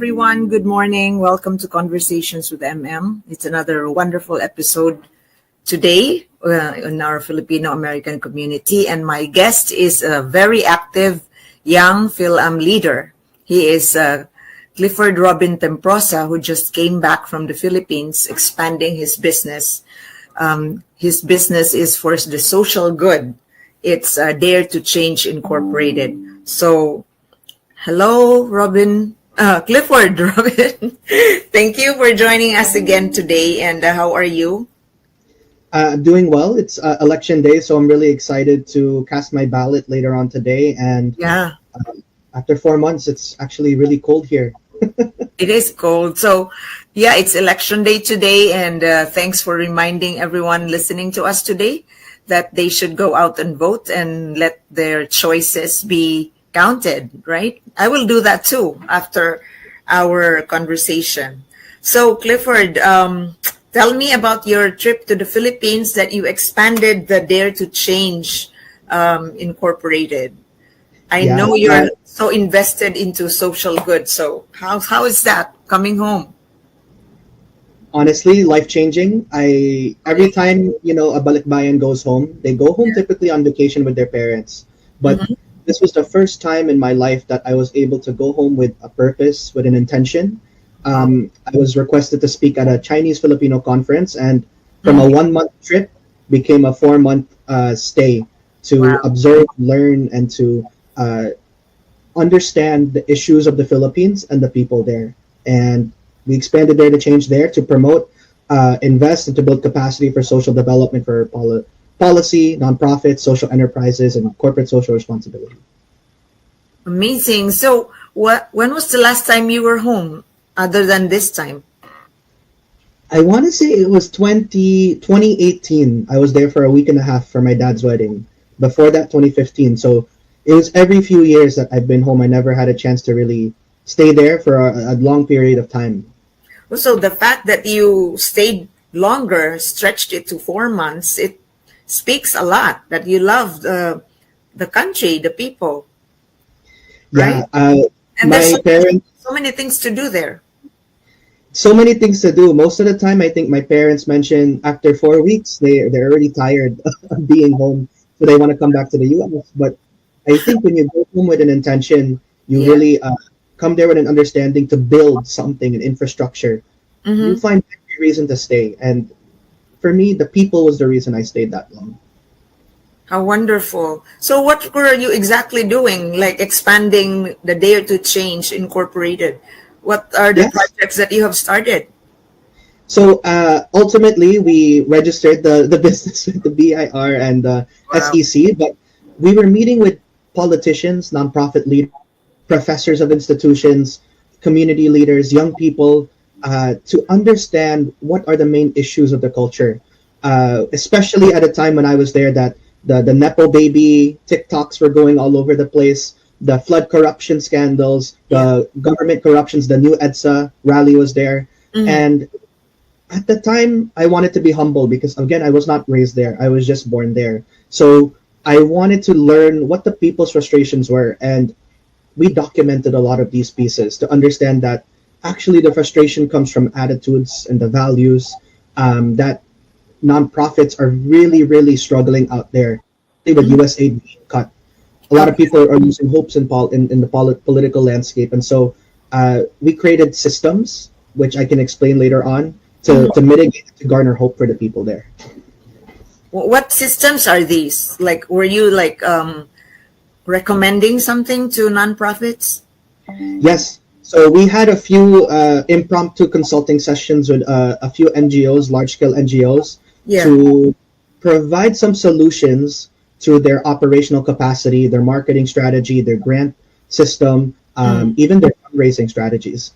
everyone. Good morning. Welcome to Conversations with MM. It's another wonderful episode today in our Filipino American community. And my guest is a very active young Phil-Am leader. He is Clifford Robin Temprosa, who just came back from the Philippines, expanding his business. His business is for the social good. It's Dare to Change Incorporated. So, hello, Clifford Robin. Thank you for joining us again today. And how are you? Doing well. It's election day, so I'm really excited to cast my ballot later on today. And after 4 months, it's actually really cold here. It is cold. So, it's election day today. And thanks for reminding everyone listening to us today that they should go out and vote and let their choices be counted, right? I will do that too after our conversation. So, Clifford, tell me about your trip to the Philippines that you expanded the Dare to Change Incorporated. I know you're so invested into social good. So how is that coming home? Honestly, life-changing. Every time, a balikbayan goes home, they go home typically on vacation with their parents. But this was the first time in my life that I was able to go home with a purpose, with an intention. I was requested to speak at a Chinese Filipino conference, and from a 1-month trip became a 4-month stay to observe, learn, and to understand the issues of the Philippines and the people there. And we expanded Dare to Change there to promote, invest, and to build capacity for social development for policy, nonprofits, social enterprises, and corporate social responsibility. Amazing. So when was the last time you were home other than this time? I want to say it was 2018. I was there for a week and a half for my dad's wedding. Before that, 2015. So it was every few years that I've been home. I never had a chance to really stay there for a long period of time. So the fact that you stayed longer, stretched it to 4 months, it speaks a lot that you love the country, the people. Right? And my parents, so many things to do there. So many things to do. Most of the time, I think my parents mention after 4 weeks, they're already tired of being home, so they want to come back to the U.S. But I think when you go home with an intention, you really come there with an understanding to build something, an infrastructure. You find every reason to stay. And for me, the people was the reason I stayed that long. How wonderful. So what were you exactly doing, like expanding the Dare to Change Incorporated? What are the projects that you have started? So ultimately, we registered the business with the BIR and the SEC, but we were meeting with politicians, nonprofit leaders, professors of institutions, community leaders, young people, to understand what are the main issues of the culture, especially at a time when I was there that the Nepo baby TikToks were going all over the place, the flood corruption scandals, the government corruptions, the new EDSA rally was there. And at the time, I wanted to be humble because, again, I was not raised there. I was just born there. So I wanted to learn what the people's frustrations were. And we documented a lot of these pieces to understand that actually the frustration comes from attitudes and the values that nonprofits are really, really struggling out there with U.S. aid being cut. A lot of people are losing hopes in the political landscape. And so we created systems, which I can explain later on, to mitigate, to garner hope for the people there. What systems are these? Like, were you recommending something to nonprofits? Yes. So we had a few impromptu consulting sessions with a few NGOs, large-scale NGOs, to provide some solutions to their operational capacity, their marketing strategy, their grant system, even their fundraising strategies.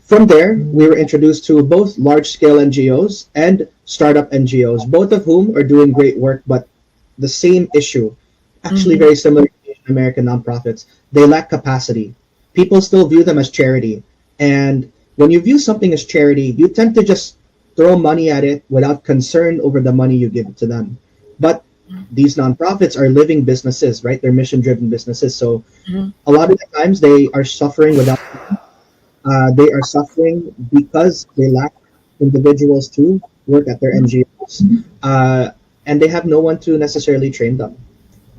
From there, we were introduced to both large-scale NGOs and startup NGOs, both of whom are doing great work, but the same issue, actually very similar to Asian American nonprofits. They lack capacity. People still view them as charity. And when you view something as charity, you tend to just throw money at it without concern over the money you give to them. But these nonprofits are living businesses, right? They're mission-driven businesses. So a lot of the times they are suffering without They are suffering because they lack individuals to work at their NGOs, and they have no one to necessarily train them,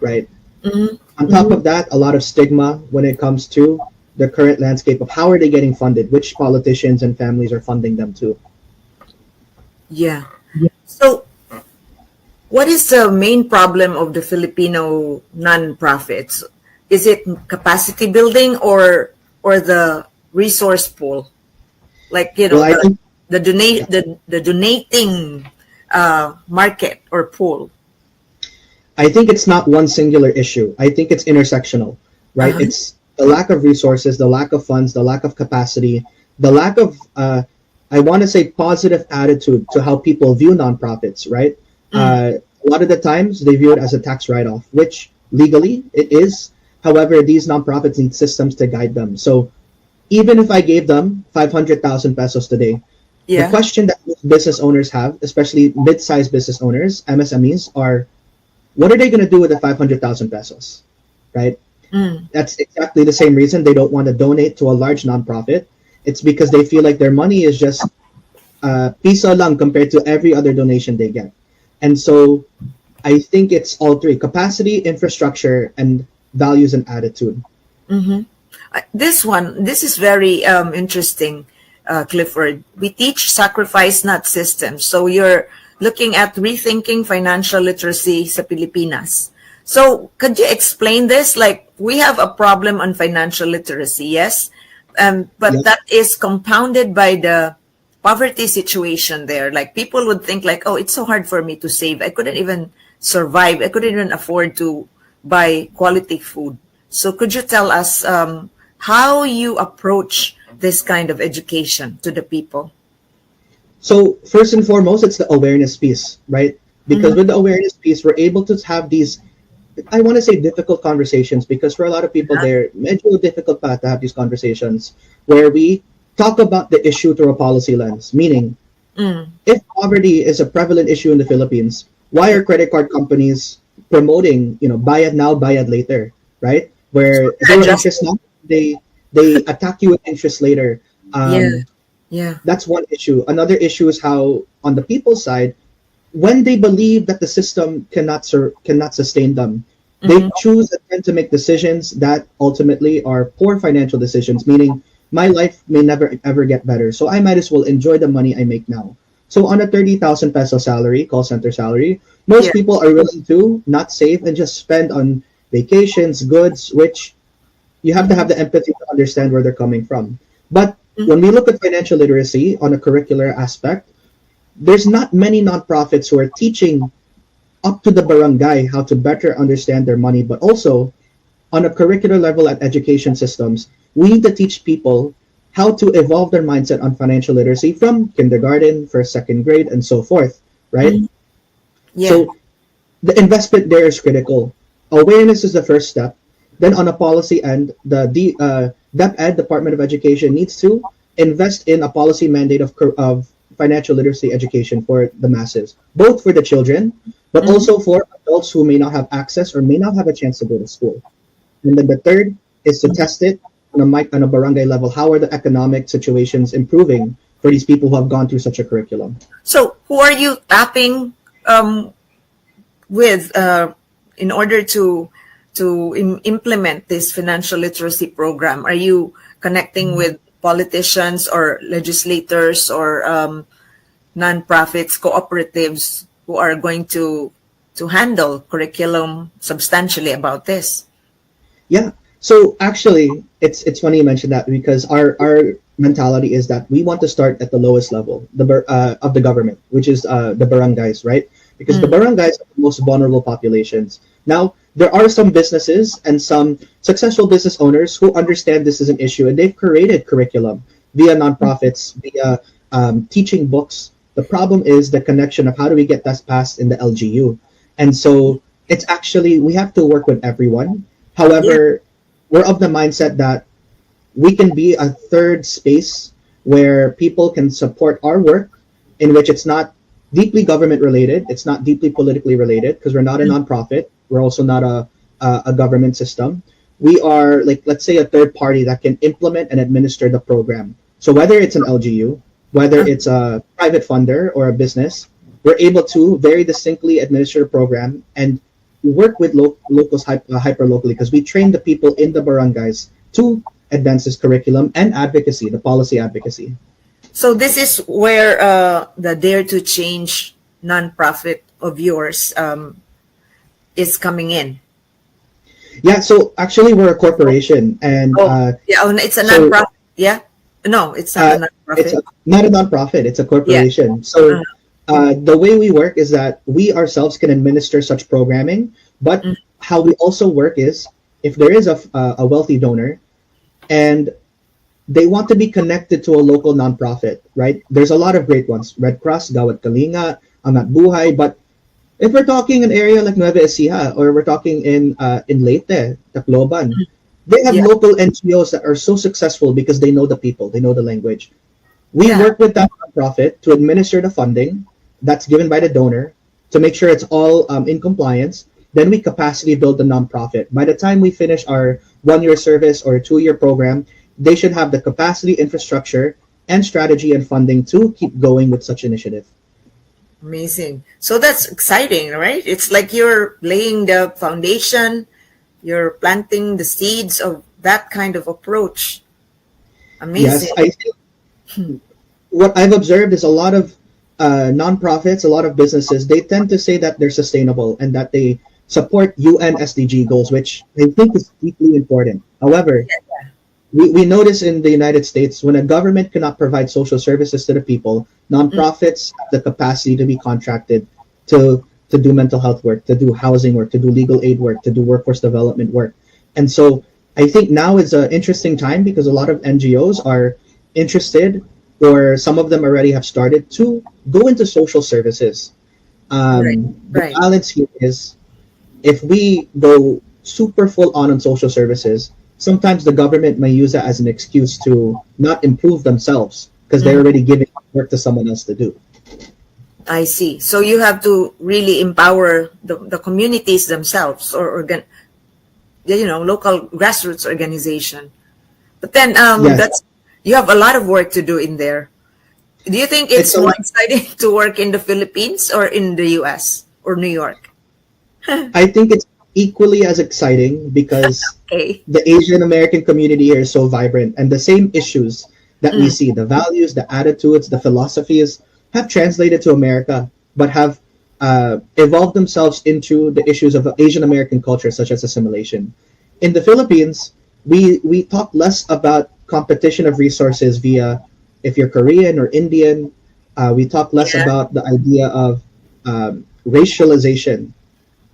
right? Mm-hmm. On top of that, a lot of stigma when it comes to the current landscape of how are they getting funded, which politicians and families are funding them too. Yeah. So, what is the main problem of the Filipino non-profits? Is it capacity building or the resource pool? Like, Well, I think the donating market or pool. it's not one singular issue. I think it's intersectional, right? Uh-huh. It's the lack of resources, the lack of funds, the lack of capacity, the lack of, I want to say, positive attitude to how people view nonprofits, right? A lot of the times they view it as a tax write off, which legally it is. However, these nonprofits need systems to guide them. So even if I gave them 500,000 pesos today, the Yeah. question that most business owners have, especially mid-sized business owners, MSMEs, are what are they going to do with the 500,000 pesos, right? Mm. That's exactly the same reason they don't want to donate to a large nonprofit. It's because they feel like their money is just piso lang compared to every other donation they get. And so I think it's all three: capacity, infrastructure, and values and attitude. Mm-hmm. This is very interesting, Clifford. We teach sacrifice, not systems. So you're looking at rethinking financial literacy sa Pilipinas. So could you explain this? Like, we have a problem on financial literacy, yes, but Yeah. that is compounded by the poverty situation there. Like, people would think like, oh, it's so hard for me to save. I couldn't even survive. I couldn't even afford to buy quality food. So could you tell us how you approach this kind of education to the people? So first and foremost, it's the awareness piece, right? Because Mm-hmm. with the awareness piece, we're able to have these, I want to say, difficult conversations, because for a lot of people, they're medyo difficult pa to have these conversations where we talk about the issue through a policy lens. Meaning, Mm. if poverty is a prevalent issue in the Philippines, why are credit card companies promoting, buy it now, buy it later, right? Where zero Adjust. interest now, they attack you with interest later. Yeah. Yeah. That's one issue. Another issue is how, on the people's side, when they believe that the system cannot sustain them, they Mm-hmm. choose and tend to make decisions that ultimately are poor financial decisions. Meaning, my life may never ever get better, so I might as well enjoy the money I make now. So on a 30,000 peso salary, call center salary, most Yeah. people are willing to not save and just spend on vacations, goods, which you have to have the empathy to understand where they're coming from. But when we look at financial literacy on a curricular aspect, there's not many nonprofits who are teaching up to the barangay how to better understand their money, but also on a curricular level at education systems, we need to teach people how to evolve their mindset on financial literacy from kindergarten, first, second grade, and so forth, right? Mhm. Yeah. So the investment there is critical. Awareness is the first step. Then on a policy end, the DepEd, Department of Education, needs to invest in a policy mandate of financial literacy education for the masses, both for the children, but Mhm. also for adults who may not have access or may not have a chance to go to school. And then the third is to test it on a barangay level. How are the economic situations improving for these people who have gone through such a curriculum? So who are you tapping um, with in order to implement this financial literacy program? Are you connecting with politicians or legislators or nonprofits, cooperatives who are going to handle curriculum substantially about this? Yeah. So actually, it's funny you mentioned that, because our mentality is that we want to start at the lowest level, of the government, which is the barangays, right? Because the Mm. barangays are the most vulnerable populations. Now, there are some businesses and some successful business owners who understand this is an issue, and they've created curriculum via nonprofits, via teaching books. The problem is the connection of how do we get that passed in the LGU, and so it's actually we have to work with everyone. Yeah. However, we're of the mindset that we can be a third space where people can support our work, in which it's not deeply government related, it's not deeply politically related, because we're not a nonprofit, we're also not a government system. we are like, let's say, a third party that can implement and administer the program. So whether it's an LGU, whether it's a private funder or a business, we're able to very distinctly administer the program and work with locals hyper locally, because we train the people in the barangays to advance this curriculum and advocacy, the policy advocacy. So this is where the Dare to Change nonprofit of yours is coming in. Yeah, so actually we're a corporation, and it's a nonprofit. Yeah, no, it's not a nonprofit. It's not a nonprofit; it's a corporation. Yeah. So the way we work is that we ourselves can administer such programming, but how we also work is, if there is a wealthy donor, and they want to be connected to a local nonprofit, right? There's a lot of great ones: Red Cross, Gawad Kalinga, Angat Buhay, but if we're talking an area like Nueva Ecija, or we're talking in Leyte, Tacloban, they have local NGOs that are so successful because they know the people, they know the language. We work with that nonprofit to administer the funding that's given by the donor to make sure it's all in compliance. Then we capacity build the nonprofit. By the time we finish our 1-year service or 2-year program, they should have the capacity, infrastructure, and strategy and funding to keep going with such initiative. Amazing. So that's exciting, right? It's like you're laying the foundation, you're planting the seeds of that kind of approach. Amazing. Yes, I think what I've observed is a lot of nonprofits, a lot of businesses, they tend to say that they're sustainable and that they support UN SDG goals, which I think is deeply important. However, we notice in the United States, when a government cannot provide social services to the people, nonprofits have the capacity to be contracted to do mental health work, to do housing work, to do legal aid work, to do workforce development work. And so I think now is an interesting time because a lot of NGOs are interested, or some of them already have started to go into social services. The balance here is, if we go super full on social services, sometimes the government may use that as an excuse to not improve themselves because they're already giving work to someone else to do. I see. So you have to really empower the communities themselves, or local grassroots organization. But then you have a lot of work to do in there. Do you think it's more exciting to work in the Philippines or in the US or New York? I think it's equally as exciting because the Asian American community here is so vibrant, and the same issues that we see, the values, the attitudes, the philosophies, have translated to America, but have evolved themselves into the issues of Asian American culture, such as assimilation. In the Philippines, we talk less about competition of resources via, if you're Korean or Indian, we talk less about the idea of racialization.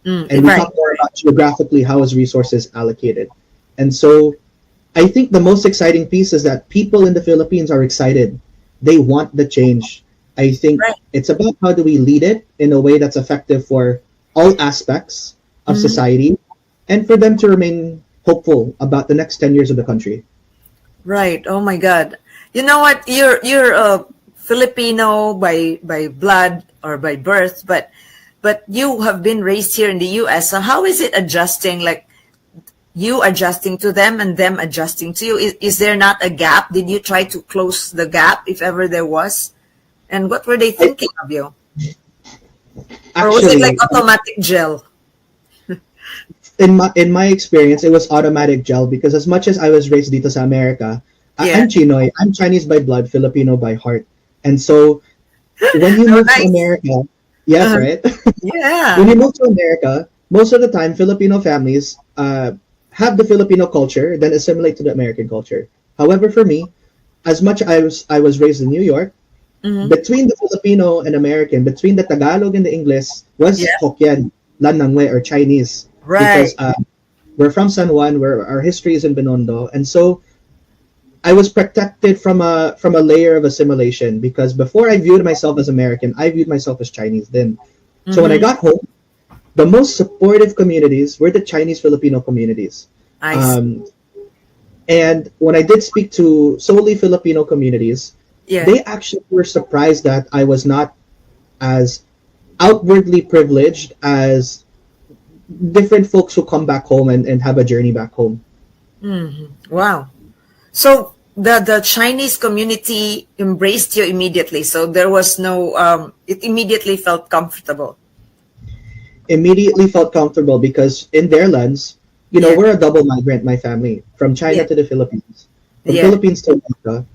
And we talk more about geographically how is resources allocated. And so I think the most exciting piece is that people in the Philippines are excited. They want the change. I think it's about how do we lead it in a way that's effective for all aspects of society, and for them to remain hopeful about the next 10 years of the country. Right. Oh my God. You know what? You're a Filipino by blood or by birth, but you have been raised here in the US. So how is it adjusting, like you adjusting to them and them adjusting to you? Is there not a gap? Did you try to close the gap if ever there was? And what were they thinking of you? Or was it like automatic gel? In my experience, it was automatic gel, because as much as I was raised dito sa America, I'm Chinoy. I'm Chinese by blood, Filipino by heart. And so when you move to America, right? When you move to America, most of the time, Filipino families have the Filipino culture, then assimilate to the American culture. However, for me, as much as I was raised in New York, between the Filipino and American, between the Tagalog and the English, was Hokkien, Lanangwe, or Chinese. Right. Because we're from San Juan, where our history is in Binondo. And so I was protected from a layer of assimilation, because before I viewed myself as American, I viewed myself as Chinese then. So when I got home, the most supportive communities were the Chinese Filipino communities. And when I did speak to solely Filipino communities, they actually were surprised that I was not as outwardly privileged as different folks who come back home and have a journey back home. Wow. So the Chinese community embraced you immediately. So there was no it immediately felt comfortable. Immediately felt comfortable because in their lens, Yeah. we're a double migrant, my family, from China Yeah. to the Philippines, from Yeah. Philippines to America.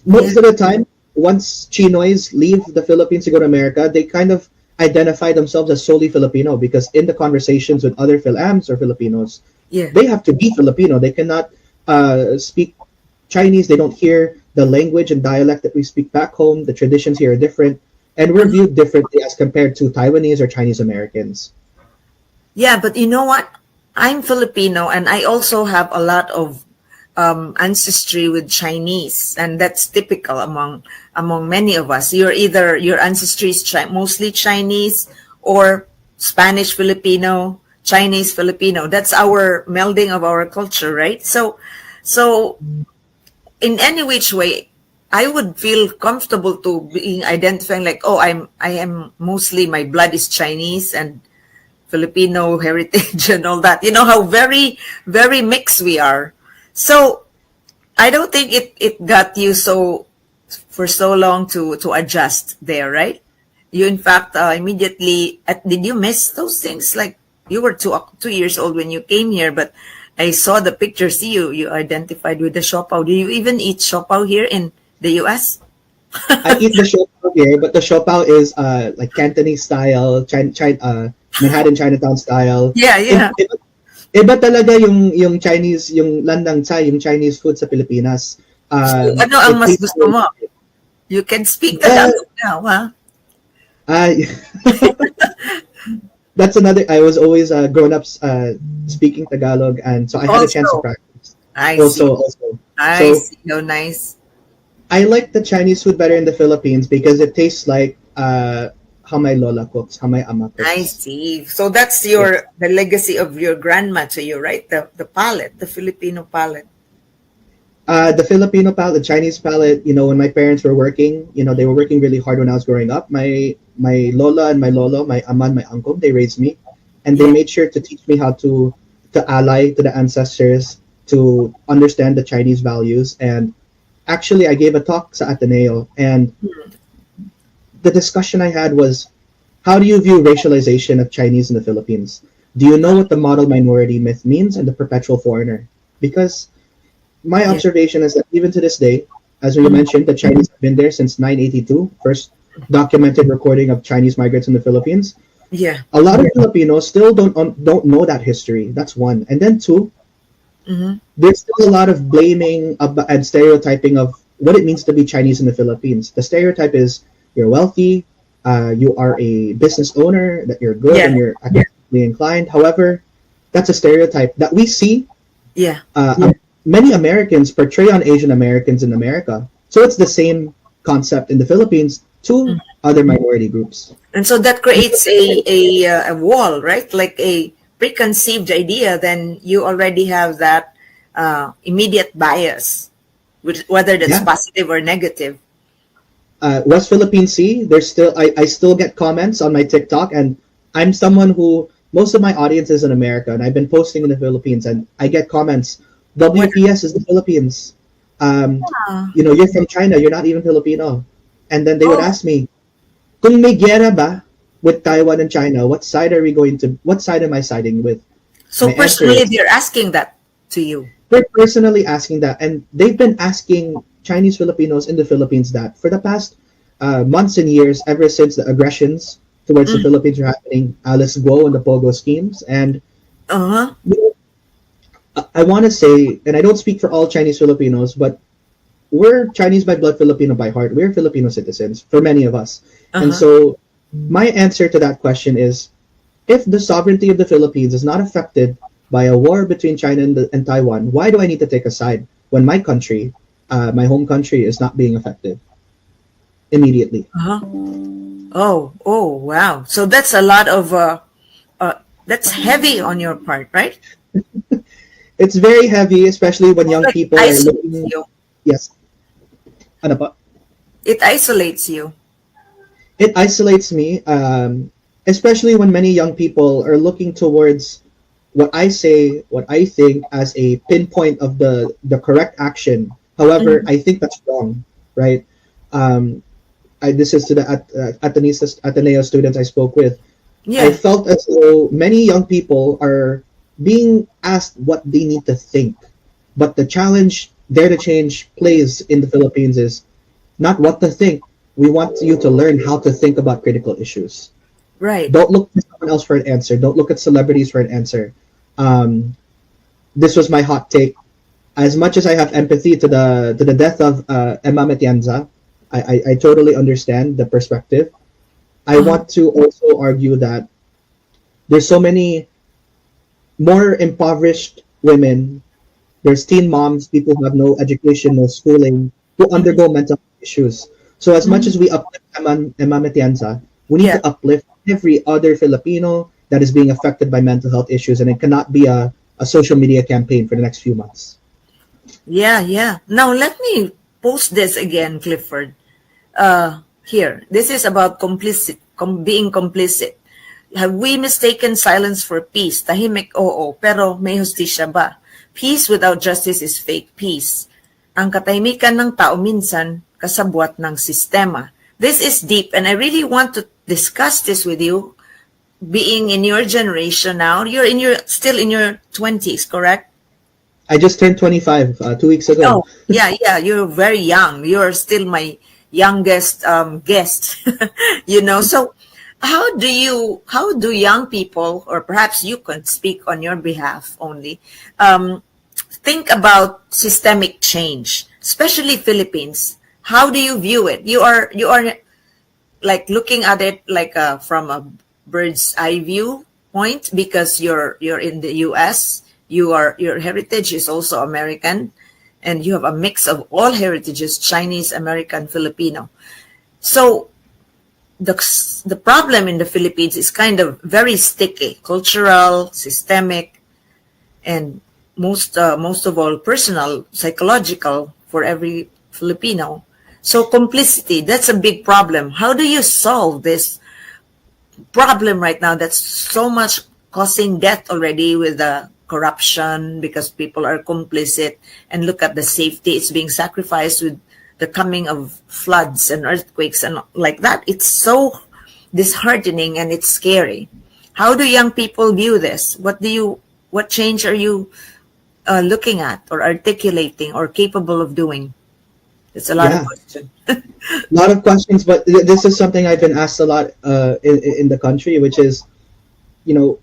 Yeah. Most of the time, once Chinoys leave the Philippines to go to America, they kind of identify themselves as solely Filipino because in the conversations with other Philams or Filipinos, Yeah. they have to be Filipino. They cannot speak Chinese. They don't hear the language and dialect that we speak back home. The traditions here are different, and we're viewed differently as compared to Taiwanese or Chinese Americans. Yeah, but you know what? I'm Filipino and I also have a lot of ancestry with Chinese, and that's typical among many of us. You're either your ancestry is mostly Chinese or Spanish Filipino, Chinese Filipino. That's our melding of our culture, right? So in any which way, I would feel comfortable to being identifying like, oh, I am mostly my blood is Chinese and Filipino heritage and all that. You know how very, very mixed we are. So I don't think it got you so for so long to adjust there, right? You in fact immediately did you miss those things? Like you were 2 years old when you came here, but I saw the pictures. You identified with the siopaw. Do you even eat siopaw here in the U.S.? I eat the siopaw here, but the siopaw is like Cantonese style, Manhattan Chinatown style. Yeah, Iba, yeah. iba, iba talaga yung Chinese, yung landang Thai, yung Chinese food sa Pilipinas. So, ano ang It mas tastes gusto mo? You can speak uh, Tagalog now, huh? uh, that's another. I was always grown up speaking Tagalog, and so I had a chance to Also, practice. I see. Also, I so see. Oh, nice. I like the Chinese food better in the Philippines because it tastes like how my lola cooks, how my ama I cooks. see. So that's Yeah. the legacy of your grandma to you, right? The palate, the Filipino palate. The Filipino palate, the Chinese palate, when my parents were working, they were working really hard when I was growing up. My lola and my lolo, my ama and my uncle, they raised me, and they Yeah. made sure to teach me how to ally to the ancestors, to understand the Chinese values. And actually, I gave a talk sa Ateneo, and the discussion I had was, how do you view racialization of Chinese in the Philippines? Do you know what the model minority myth means and the perpetual foreigner? Because my Yeah. observation is that even to this day, as we mentioned, the Chinese have been there since 982, first documented recording of Chinese migrants in the Philippines. Yeah. A lot of Filipinos still don't know that history. That's one. And then two, Mm-hmm. there's still a lot of blaming and stereotyping of what it means to be Chinese in the Philippines. The stereotype is you're wealthy, you are a business owner, that you're good and Yeah. you're academically inclined. However, that's a stereotype that we see Yeah. many Americans portray on Asian Americans in America. So it's the same concept in the Philippines to other minority groups. And so that creates a wall, right? Like a preconceived idea. Then you already have that immediate bias, whether that's Yeah. positive or negative. West Philippine Sea, there's still I still get comments on my TikTok, and I'm someone who most of my audience is in America, and I've been posting in the Philippines, and I get comments. What? WPS is the Philippines. You're from China. You're not even Filipino. And then they would Oh, ask me, "Kung may gera ba with Taiwan and China, what side are we going to? What side am I siding with?" so My answer personally, is they're asking that to you. they're personally asking that, and they've been asking Chinese Filipinos in the Philippines that for the past months and years, ever since the aggressions towards the Philippines are happening, Alice Guo and the Pogo schemes. And Uh huh. you know, I want to say, and I don't speak for all Chinese Filipinos, but we're Chinese by blood, Filipino by heart. We're Filipino citizens for many of us. Uh And huh. so my answer to that question is, if the sovereignty of the Philippines is not affected by a war between China and Taiwan, why do I need to take a side when my country, my home country, is not being affected immediately? Uh huh. Oh. Oh. Wow. So that's a lot of that's heavy on your part, right? It's very heavy, especially when young Like people are isolates looking. you. Yes, ano pa? It isolates you. It isolates me, especially when many young people are looking towards what I say, what I think as a pinpoint of the correct action. However, Mhm. I think that's wrong, right? Um, this is to the Ateneo students I spoke with. I Yeah, felt as though many young people are being asked what they need to think, but the challenge Dare to Change plays in the Philippines is not what to think. We want you to learn how to think about critical issues. right. Don't look to someone else for an answer. Don't look at celebrities for an answer. Um, this was my hot take. As much as I have empathy to the death of Emma Matienza, I totally understand the perspective. I Uh-huh. want to also argue that there's so many more impoverished women. There's teen moms, people who have no education, no schooling, who Mhm. undergo mental health issues. So as much Mhm. as we uplift Emma Matienza, we need Yeah. to uplift every other Filipino that is being affected by mental health issues, and it cannot be a social media campaign for the next few months. Yeah, yeah. Now let me post this again, Clifford. Here, this is about being complicit. Have we mistaken silence for peace? Tahimik, oo, pero may hustisya ba? Peace without justice is fake peace. Ang katahimikan ng tao minsan, kasabwat ng sistema. This is deep and I really want to discuss this with you. Being in your generation now, you're still in your 20s, correct? I just turned 25 2 weeks ago. Oh, yeah, yeah. You're very young. You're still my youngest guest. So how do young people, or perhaps you can speak on your behalf only, um, think about systemic change, especially Philippines? How do you view it? You are like looking at it like from a bird's eye view point because you're in the US. Your heritage is also American, and you have a mix of all heritages: Chinese, American, Filipino. So the the problem in the Philippines is kind of very sticky, cultural, systemic, and most of all personal, psychological for every Filipino. So complicity, that's a big problem. How do you solve this problem right now that's so much causing death already with the corruption because people are complicit, and look at the safety, it's being sacrificed with the coming of floods and earthquakes and like that. It's so disheartening and it's scary. How do young people view this? What change are you looking at or articulating or capable of doing? It's a lot of Yeah, questions. a lot of questions, but this is something I've been asked a lot in the country, which is, you know,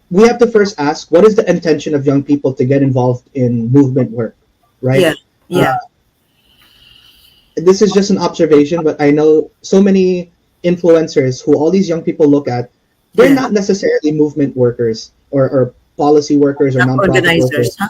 we have to first ask what is the intention of young people to get involved in movement work, right? Yeah, Uh, yeah, this is just an observation, but I know so many influencers who all these young people look at, they're yeah. not necessarily movement workers or policy workers or Not nonprofit workers, organizers, huh?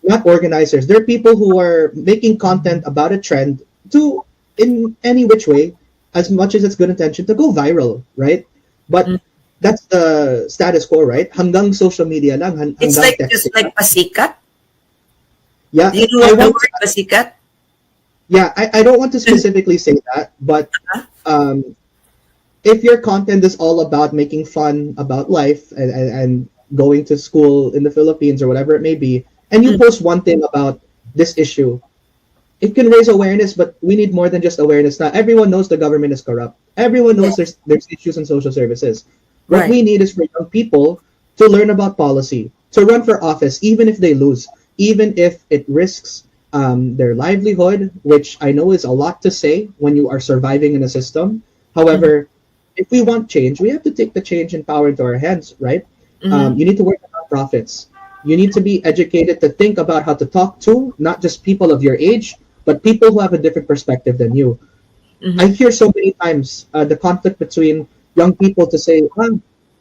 not organizers. They're people who are making content about a trend to, in any which way, as much as it's good intention, to go viral, right? But Mm. that's the status quo, right? Hanggang social media lang, It's hanggang like texting just like lang. pasikat. Yeah, Do you know I what the want word pasikat? yeah, I don't want to specifically say that, but um, if your content is all about making fun about life and going to school in the Philippines or whatever it may be, and you Mm, post one thing about this issue, it can raise awareness, but we need more than just awareness. Now, everyone knows the government is corrupt. Everyone yeah, knows there's issues in social services. What right. we need is for young people to learn about policy, to run for office, even if they lose, even if it risks their livelihood, which I know is a lot to say when you are surviving in a system. Mm-hmm, However, if we want change, we have to take the change and power into our hands, right? mm-hmm, You need to work with nonprofits. You need to be educated to think about how to talk to not just people of your age, but people who have a different perspective than you. I mm-hmm, hear so many times the conflict between young people to say,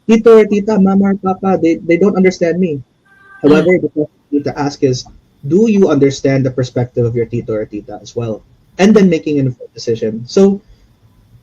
tito or tita, mama or papa, they don't understand me. mm-hmm. However, the question you need to ask is, do you understand the perspective of your tito or tita as well? And then making an informed decision. So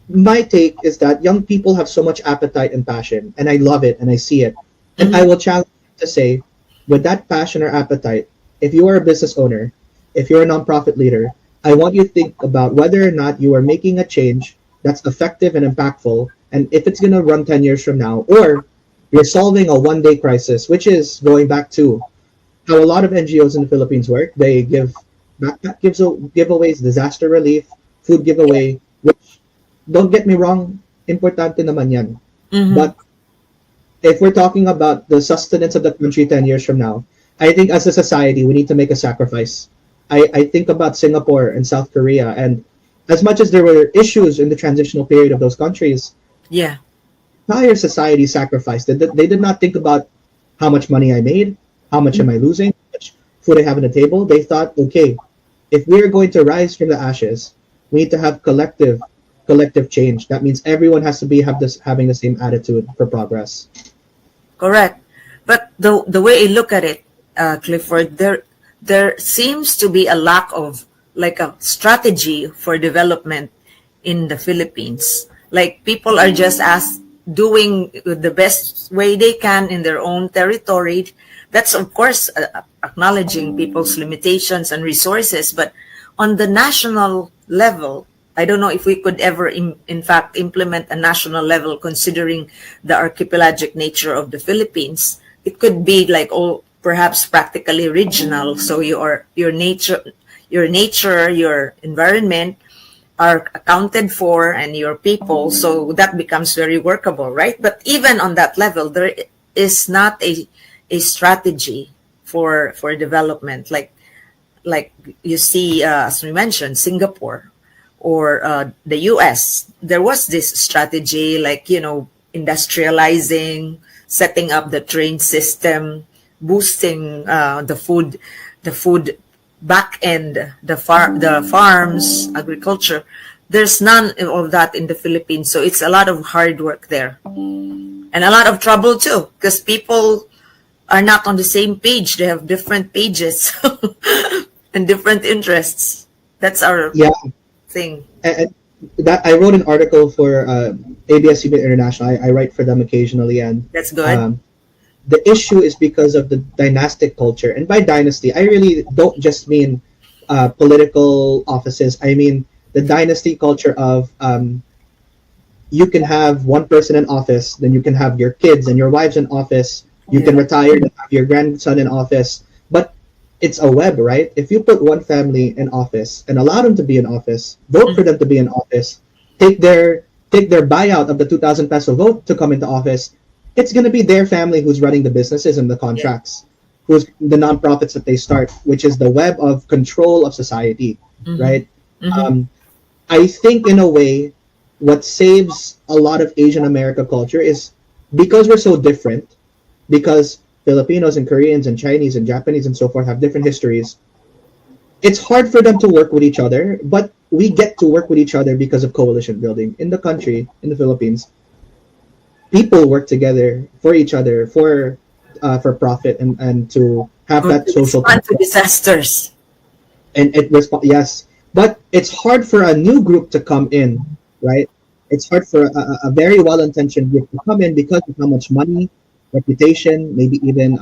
my take is that young people have so much appetite and passion, and I love it and I see it. And I Mm-hmm. will challenge you to say, with that passion or appetite, if you are a business owner, if you're a nonprofit leader, I want you to think about whether or not you are making a change that's effective and impactful, and if it's going to run 10 years from now, or You're solving a one-day crisis, which is going back to how a lot of NGOs in the Philippines work. They give backpack giveaways, disaster relief, food giveaway, which, don't get me wrong, importante naman yan. Mm-hmm. But if we're talking about the sustenance of the country 10 years from now, I think as a society, we need to make a sacrifice. I think about Singapore and South Korea, and as much as there were issues in the transitional period of those countries, Yeah. entire society sacrificed. They did not think about how much money I made, how much am I losing, how much food I have on the table. They thought, okay, if we are going to rise from the ashes, we need to have collective change. That means everyone has to be having the same attitude for progress. Correct. But the way I look at it, Clifford, there seems to be a lack of like a strategy for development in the Philippines. Like people are just doing the best way they can in their own territory. That's of course acknowledging people's limitations and resources, but on the national level, I don't know if we could ever in fact implement a national level considering the archipelagic nature of the Philippines. It could be like perhaps practically regional. So your nature, your environment are accounted for, and your people. So that becomes very workable, right? But even on that level, there is not a strategy for development. Like you see, as we mentioned, Singapore or the U.S. There was this strategy, like industrializing, setting up the train system, boosting the food back end, the farms, agriculture. There's none of that in the Philippines, so it's a lot of hard work there, and a lot of trouble too, because people are not on the same page. They have different pages and different interests. That's our thing. And that I wrote an article for ABS-CBN International. I write for them occasionally, and That's good. The issue is because of the dynastic culture. And by dynasty, I really don't just mean political offices. I mean the dynasty culture of you can have one person in office, then you can have your kids and your wives in office. You can retire and have your grandson in office. But it's a web, right? If you put one family in office and allow them to be in office, vote for them to be in office, take their buyout of the 2,000 peso vote to come into office, it's going to be their family who's running the businesses and the contracts, who's the nonprofits that they start, which is the web of control of society, right? I think in a way, what saves a lot of Asian America culture is because we're so different, because Filipinos and Koreans and Chinese and Japanese and so forth have different histories. It's hard for them to work with each other, but we get to work with each other because of coalition building. In the country, in the Philippines, people work together for each other for profit and to have that social to disasters. And yes, but it's hard for a new group to come in, right? It's hard for a very well-intentioned group to come in because of how much money, reputation, maybe even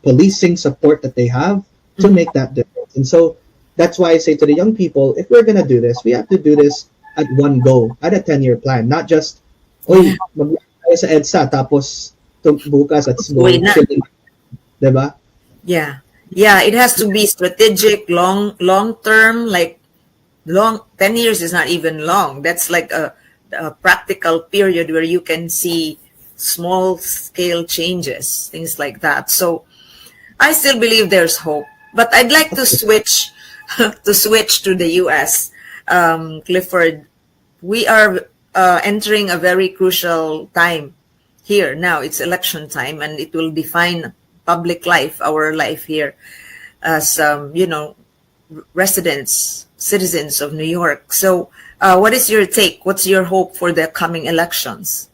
policing support that they have to make that difference. And so that's why I say to the young people, if we're gonna do this, we have to do this at one go, at a 10-year plan, not just sa EDSA tapos bukas at chilling, diba? Yeah, it has to be strategic, long term. Like 10 years is not even long. That's like a practical period where you can see small scale changes, things like that. So I still believe there's hope, but I'd like to switch to the US. Clifford, we are entering a very crucial time here now. It's election time, and it will define public life, our life here as residents, citizens of New York. So what is your take? What's your hope for the coming elections?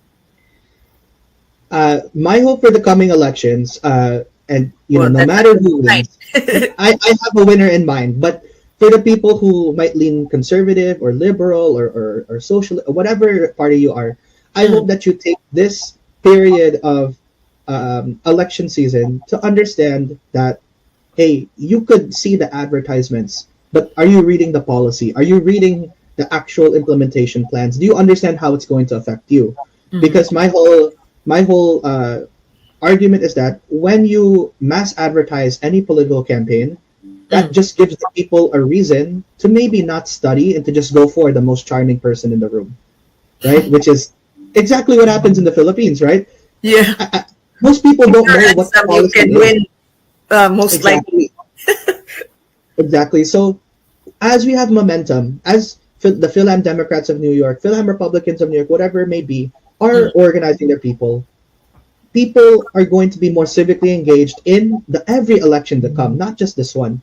My hope for the coming elections, and no matter who wins, I have a winner in mind. But for the people who might lean conservative or liberal or social, whatever party you are, I hope that you take this period of election season to understand that, hey, you could see the advertisements, but are you reading the policy? Are you reading the actual implementation plans? Do you understand how it's going to affect you? Because my whole argument is that when you mass advertise any political campaign, that Mm. just gives the people a reason to maybe not study and to just go for the most charming person in the room, right? Which is exactly what happens in the Philippines, right? Yeah. Most people If don't you're know what the handsome, you policy can is. win, most likely. Exactly. Exactly. So as we have momentum, as the Philham Democrats of New York, Philham Republicans of New York, whatever it may be, are Mm. organizing their people, people are going to be more civically engaged in the every election to come, not just this one.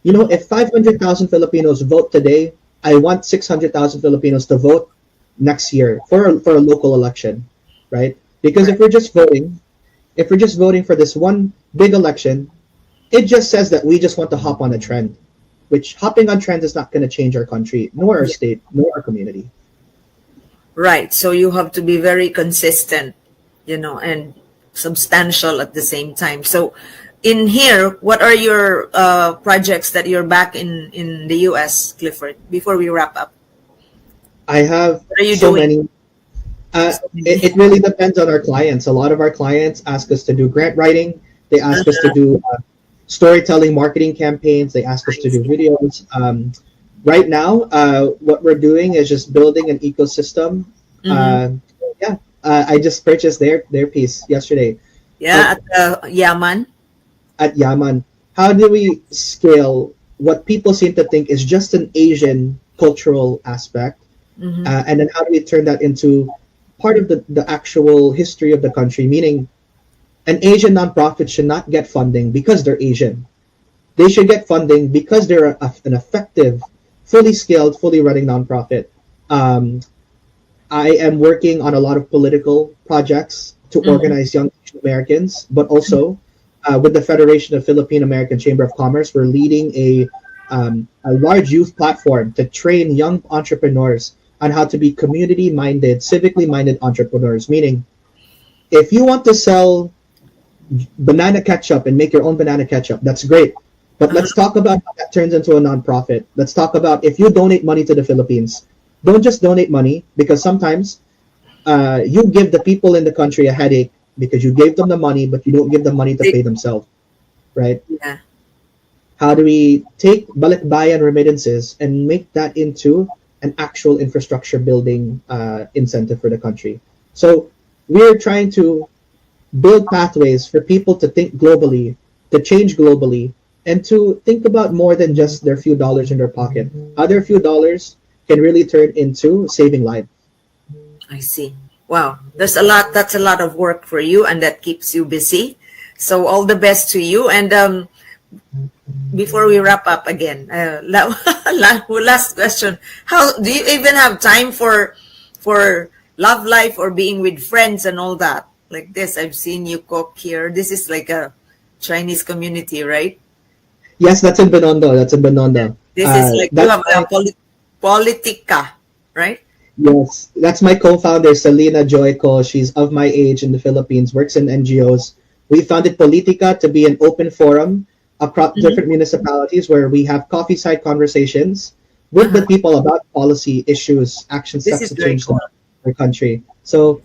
You know, if 500,000 Filipinos vote today, I want 600,000 Filipinos to vote next year for a local election, right? Because Right. if we're just voting for this one big election, it just says that we just want to hop on a trend, which hopping on trends is not going to change our country, nor our Yeah. state, nor our community. Right. So you have to be very consistent, and substantial at the same time. So in here, what are your projects that you're back in the US, Clifford, before we wrap up? I have What are you so doing? many. So It many. really depends on our clients. A lot of our clients ask us to do grant writing. They ask us to do storytelling marketing campaigns. They ask us I to do see. videos. Right now, what we're doing is just building an ecosystem. Mm-hmm. Uh, yeah, I just purchased their piece yesterday. Yeah, Uh, at Yaman. at Yaman, how do we scale what people seem to think is just an Asian cultural aspect, Mm-hmm. and then how do we turn that into part of the actual history of the country? Meaning, an Asian nonprofit should not get funding because they're Asian. They should get funding because they're an effective, fully scaled, fully running nonprofit. Um, I am working on a lot of political projects to Mm-hmm. organize young Asian Americans, but also with the Federation of Filipino American Chamber of Commerce, we're leading a large youth platform to train young entrepreneurs on how to be community minded, civically minded entrepreneurs. Meaning, if you want to sell banana ketchup and make your own banana ketchup, that's great. But let's Uh-huh. talk about how that turns into a nonprofit. Let's talk about if you donate money to the Philippines, don't just donate money because sometimes you give the people in the country a headache because you gave them the money, but you don't give them money to Big- pay themselves, right? Yeah. How do we take balikbayan remittances and make that into an actual infrastructure building incentive for the country? So we're trying to build pathways for people to think globally, to change globally, and to think about more than just their few dollars in their pocket. How their few dollars can really turn into saving lives. I see. Wow, there's a lot. That's a lot of work for you, and that keeps you busy. So all the best to you. And before we wrap up again, last question: How do you even have time for love life or being with friends and all that? Like this, I've seen you cook here. This is like a Chinese community, right? Yes, that's in Binondo. That's in Binondo. This is like you That's have a my politica, right? Yes, that's my co-founder, Selena Joyco. She's of my age in the Philippines, works in NGOs. We founded Politica to be an open forum across Mm-hmm. different municipalities where we have coffee side conversations with Uh-huh. the people about policy issues, action This steps is to very change cool. the country. So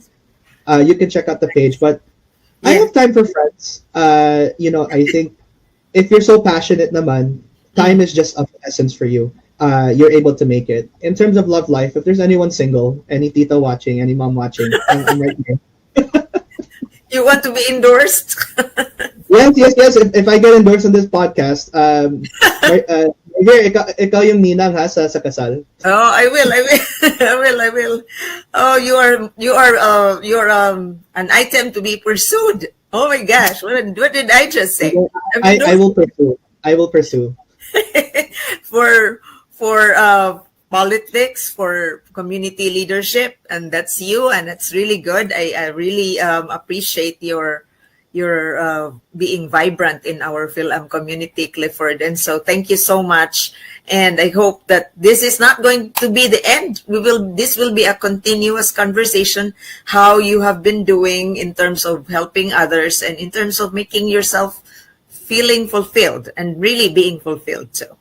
you can check out the page. But I Yeah. have time for friends. I think if you're so passionate naman, time Mm. is just of the essence for you. You're able to make it. In terms of love life, if there's anyone single, any tita watching, any mom watching, I'm right here. You want to be endorsed? Yes, yes, yes. If I get endorsed on this podcast, here, ikaw yung ninang ha sa kasal. Oh, I will. I will. I will. I will. Oh, you're an item to be pursued. Oh my gosh, what did I just say? Okay, I'm I endorsed will pursue. I will pursue. for politics, for community leadership, and that's you, and it's really good. I really appreciate your being vibrant in our Phil community, Clifford. And so thank you so much. And I hope that this is not going to be the end. This will be a continuous conversation, how you have been doing in terms of helping others and in terms of making yourself feeling fulfilled and really being fulfilled too.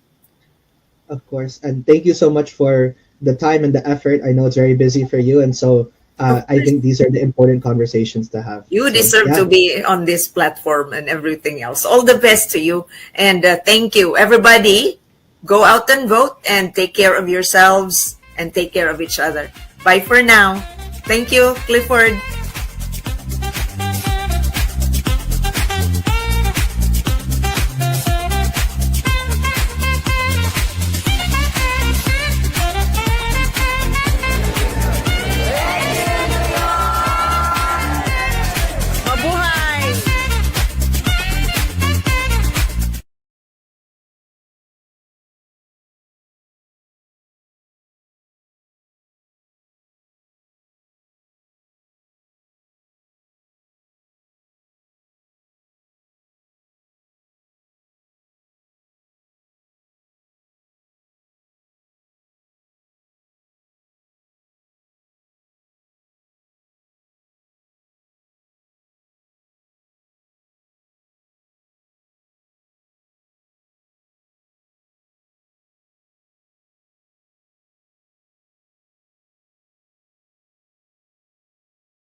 Of course. And thank you so much for the time and the effort. I know it's very busy for you. And so Of I course. think these are the important conversations to have. You So deserve yeah, to be on this platform and everything else. All the best to you. And thank you. Everybody, go out and vote and take care of yourselves and take care of each other. Bye for now. Thank you, Clifford.